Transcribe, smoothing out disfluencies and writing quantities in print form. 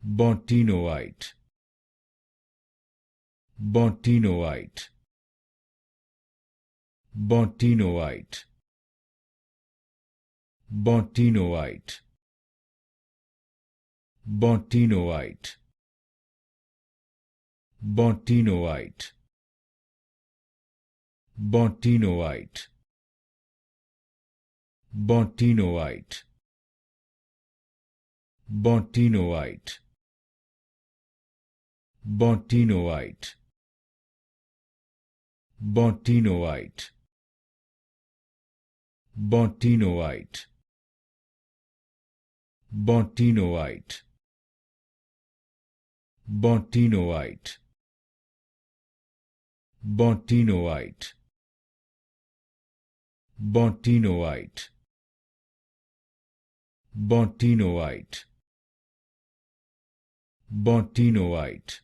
Bottinoite, Bottinoite, Bottinoite, Bottinoite, Bottinoite, Bottinoite, Bottinoite, Bottinoite, Bottinoite, Bottinoite, Bottinoite, Bottinoite, Bottinoite, Bottinoite, Bottinoite, Bottinoite, Bottinoite, Bottinoite,